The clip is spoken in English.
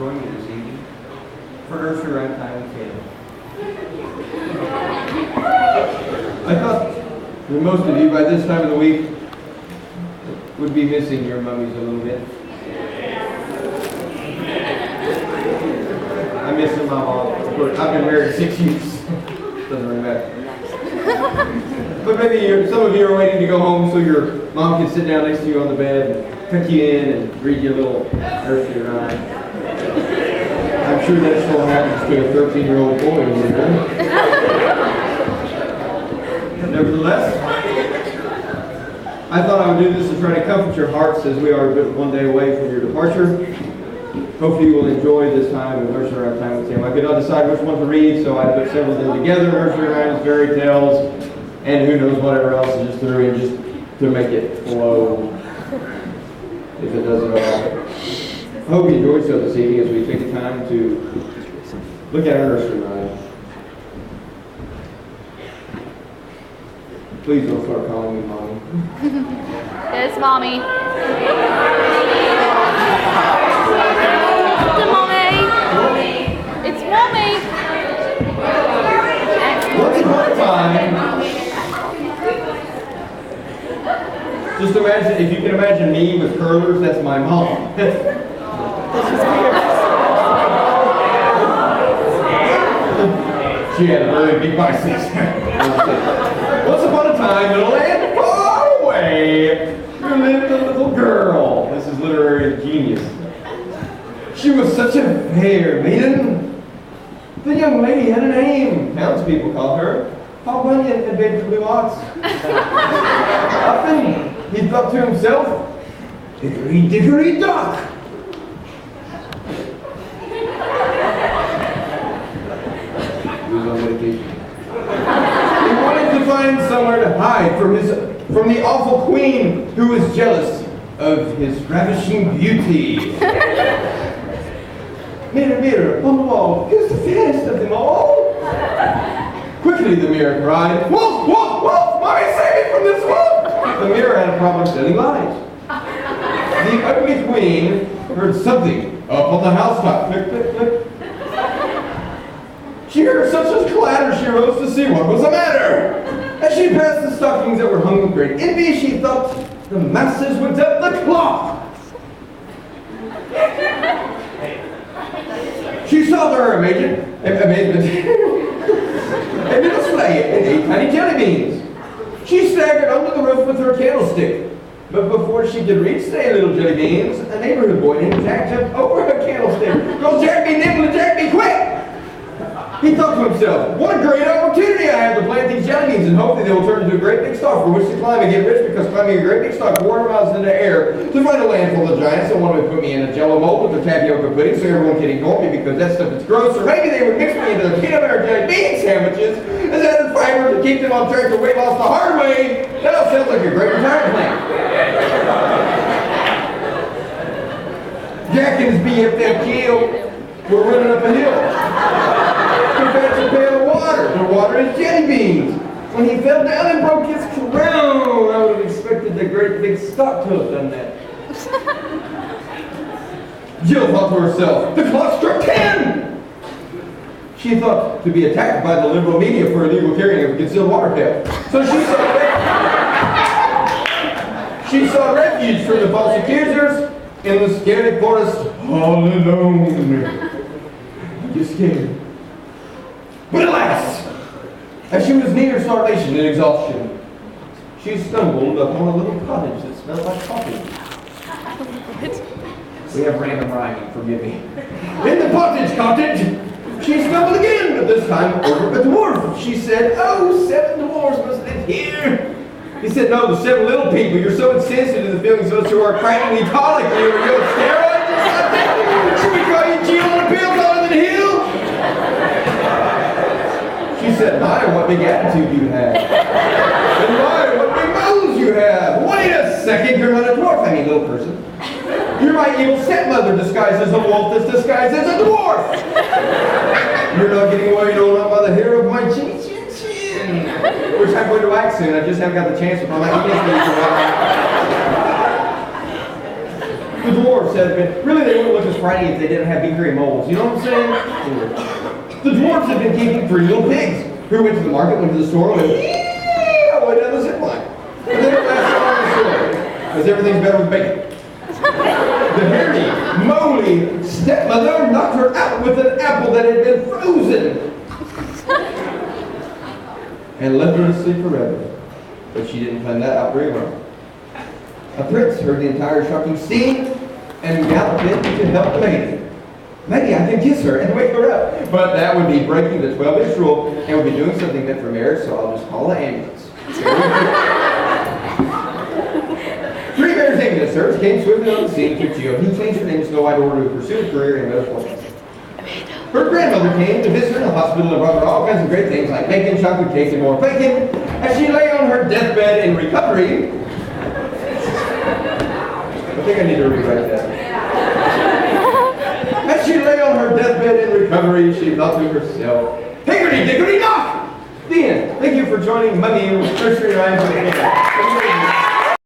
join me this evening for Nursery Rhyme Time with Caleb. I thought that most of you by this time of the week would be missing your mummies a little bit. I miss my mom. Of course, I've been married 6 years. Doesn't really matter. But maybe some of you are waiting to go home so your mom can sit down next to you on the bed and tuck you in and read you a little nursery rhyme. I'm sure that still happens to a 13-year-old boy in there. Nevertheless, I thought I would do this to try to comfort your hearts as we are one day away from your departure. Hopefully you will enjoy this time of Nursery Rhyme Time with Tim. I could not decide which one to read, so I put several of them together, nursery rhymes, fairy tales, and who knows whatever else, and just threw in just to make it flow, if it doesn't at all. I hope you enjoyed so this evening as we take the time to look at our nursery rhyme. Please don't start calling me Mommy. Yes, Mommy. It's Mommy. It's Mommy. Once upon a time, just imagine, if you can imagine me with curlers, that's my mom. She had a very big biceps. Once upon a time, in a land far away, there lived a little girl. This is literary genius. She was such a fair maiden. The young lady had a name. Townspeople called her Paul Bunyan and Baby Blue Ox. Often he thought to himself, "Hickory dickory dock." He was on medication. He wanted to find somewhere to hide from the awful queen who was jealous of his ravishing beauty. "Mirror, mirror on the wall, who's the fairest of them all?" Quickly the mirror cried, "Wolf, wolf, wolf! Mommy, save me from this wolf!" The mirror had a problem telling lies. The ugly queen heard something up on the housetop. Click, click, click. She heard such a clatter, she rose to see what was the matter. As she passed the stockings that were hung with great envy, she thought the masters would up the clock. She saw to her amazement a little sleigh and 8 tiny jelly beans. She staggered under the roof with her candlestick. But before she could reach the little jelly beans, a neighborhood boy named Jack jumped over her candlestick. "Go, Jack, be nimble, Jack, be quick!" He thought to himself, "What a great opportunity I have to plant these jelly beans, and hopefully they will turn into a great big stalk for which to climb and get rich, because climbing a great big stalk 400 miles into the air to find a land full of giants that wanted to put me in a jello mold with a tapioca pudding so everyone can ignore me because that stuff is gross, or maybe they would mix me into the peanut butter jelly bean sandwiches and added fiber to keep them on track to weight loss the hard way. That all sounds like a great retirement plan." Jack and his BFF were running up a hill to fetch a pail of water to water his jelly beans. When he fell down and broke his crown, I would have expected the great big stock to have done that. Jill thought to herself, "The clock struck 10!" She thought to be attacked by the liberal media for illegal carrying of a concealed water pail. So she sought refuge from the false accusers in the scary forest all alone. You're scared. But alas, as she was near starvation and exhaustion, she stumbled upon a little cottage that smelled like coffee. We have random rhyming, forgive me. In the cottage, she stumbled again, but this time over a dwarf. She said, "Oh, 7 dwarfs must live here." He said, "No, the 7 little people. You're so insensitive to the feelings of those who are practically colic you. Are you on steroids or something? Should we call you Jill on a pill taller than Hill?" She said, "My, what big attitude you have. And my, what big bones you have. Wait a second, you're not a dwarf, I mean little person. You're my evil stepmother disguised as a wolf that's disguised as a dwarf. You're not getting away, not by the hair of my chin. Which I'm going to wax soon. I just haven't got the chance with my English major. The dwarfs had been, really they wouldn't look as frightening if they didn't have big hairy moles. You know what I'm saying? The dwarfs had been keeping 3 little pigs who went to the market, went to the store, and went all the way down the zip line. But then it lasted all the story, because everything's better with bacon. The hairy, moly stepmother knocked her out with an apple that had been frozen and left her to sleep forever. But she didn't plan that out very well. A prince heard the entire shocking scene and galloped in to help the maiden. Maybe I can kiss her and wake her up. But that would be breaking the 12-inch rule and would be doing something meant for marriage, so I'll just call the ambulance. 3 bears named the search came swiftly on the scene to Geo, who changed her name to Snow White in order to pursue a career in medical science. Her grandmother came to visit her in the hospital and brought her all kinds of great things like bacon, chocolate cake, and more bacon. As she lay on her deathbed in recovery, I think I need to rewrite that. As she lay on her deathbed in recovery, she thought to herself, hickory dickory dock! The end. Thank you for joining Mummy Nursery Rhyme Time.